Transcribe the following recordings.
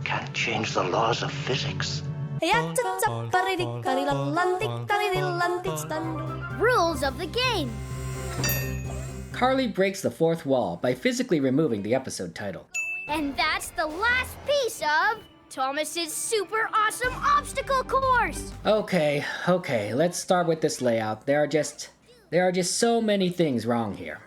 can't change the laws of physics. Rules of the game. Carly breaks the fourth wall by physically removing the episode title. And that's the last piece of Thomas's super awesome obstacle course. Okay, let's start with this layout. There are just so many things wrong here.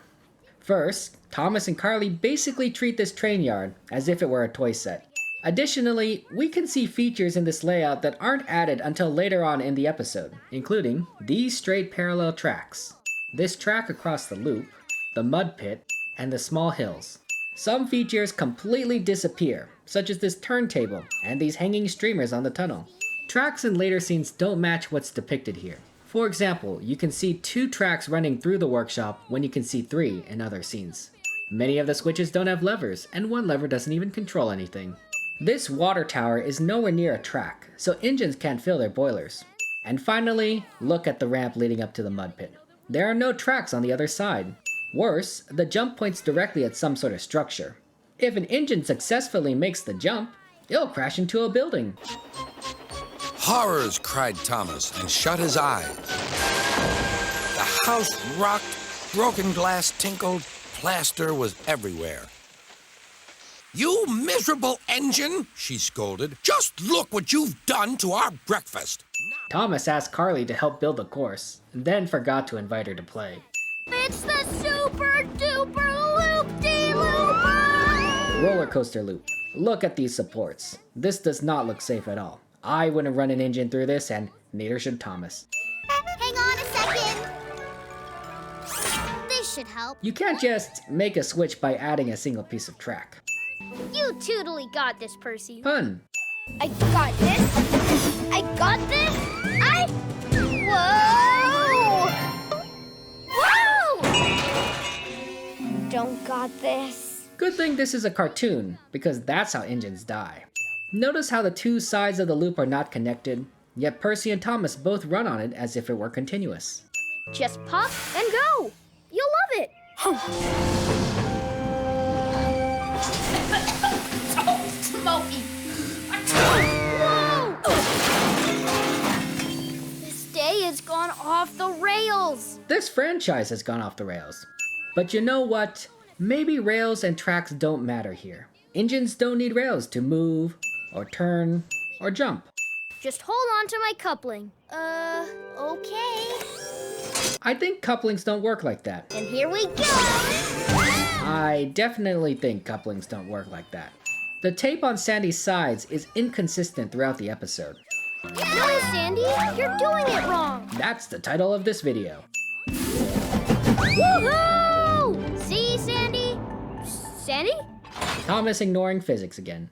First, Thomas and Carly basically treat this train yard as if it were a toy set. Additionally, we can see features in this layout that aren't added until later on in the episode, including these straight parallel tracks, this track across the loop, the mud pit, and the small hills. Some features completely disappear, such as this turntable and these hanging streamers on the tunnel. Tracks in later scenes don't match what's depicted here. For example, you can see 2 tracks running through the workshop when you can see 3 in other scenes. Many of the switches don't have levers, and one lever doesn't even control anything. This water tower is nowhere near a track, so engines can't fill their boilers. And finally, look at the ramp leading up to the mud pit. There are no tracks on the other side. Worse, the jump points directly at some sort of structure. If an engine successfully makes the jump, it'll crash into a building. Horrors, cried Thomas, and shut his eyes. The house rocked, broken glass tinkled, plaster was everywhere. You miserable engine, she scolded. Just look what you've done to our breakfast. Thomas asked Carly to help build the course, and then forgot to invite her to play. It's the super duper loop-de-looper! Roller coaster loop. Look at these supports. This does not look safe at all. I wouldn't run an engine through this, and neither should Thomas. Hang on a second. This should help. You can't just make a switch by adding a single piece of track. You totally got this, Percy. Fun. I got this. I got this. Whoa! Don't got this. Good thing this is a cartoon, because that's how engines die. Notice how the 2 sides of the loop are not connected, yet Percy and Thomas both run on it as if it were continuous. Just pop and go. You'll love it. Smoky. Whoa! This day has gone off the rails. This franchise has gone off the rails. But you know what? Maybe rails and tracks don't matter here. Engines don't need rails to move, or turn, or jump. Just hold on to my coupling. Okay. I think couplings don't work like that. And here we go! I definitely think couplings don't work like that. The tape on Sandy's sides is inconsistent throughout the episode. No, Sandy, you're doing it wrong. That's the title of this video. Woohoo! See, Sandy? Sandy? Thomas ignoring physics again.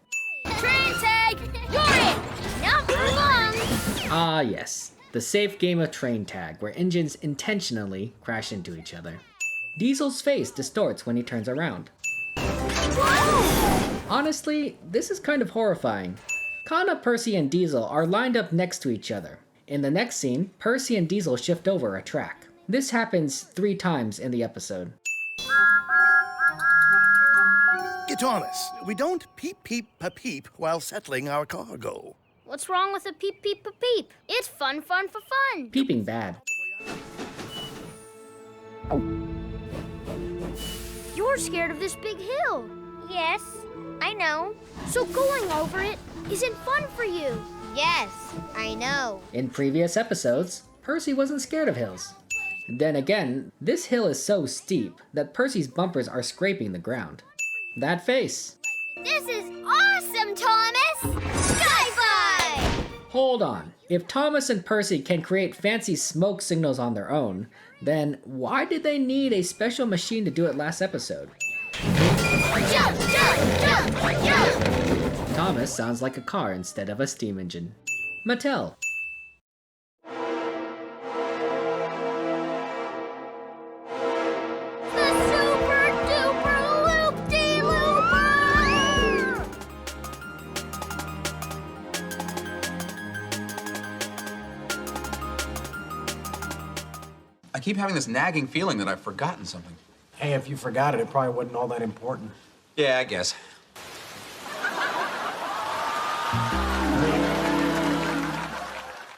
Train tag! You're it! Now move on! Ah yes, the safe game of train tag where engines intentionally crash into each other. Diesel's face distorts when he turns around. Whoa! Honestly, this is kind of horrifying. Kana, Percy, and Diesel are lined up next to each other. In the next scene, Percy and Diesel shift over a track. This happens 3 times in the episode. Thomas, we don't peep-peep-pa-peep while settling our cargo. What's wrong with a peep-peep-pa-peep? It's fun for fun. Peeping bad. You're scared of this big hill. Yes, I know. So going over it isn't fun for you. Yes, I know. In previous episodes, Percy wasn't scared of hills. Then again, this hill is so steep that Percy's bumpers are scraping the ground. That face. This is awesome, Thomas! Sky-fi! Hold on. If Thomas and Percy can create fancy smoke signals on their own, then why did they need a special machine to do it last episode? Jump, jump, jump, jump! Thomas sounds like a car instead of a steam engine. Mattel. The super duper loop-de-looper! I keep having this nagging feeling that I've forgotten something. Hey, if you forgot it, it probably wasn't all that important. Yeah, I guess.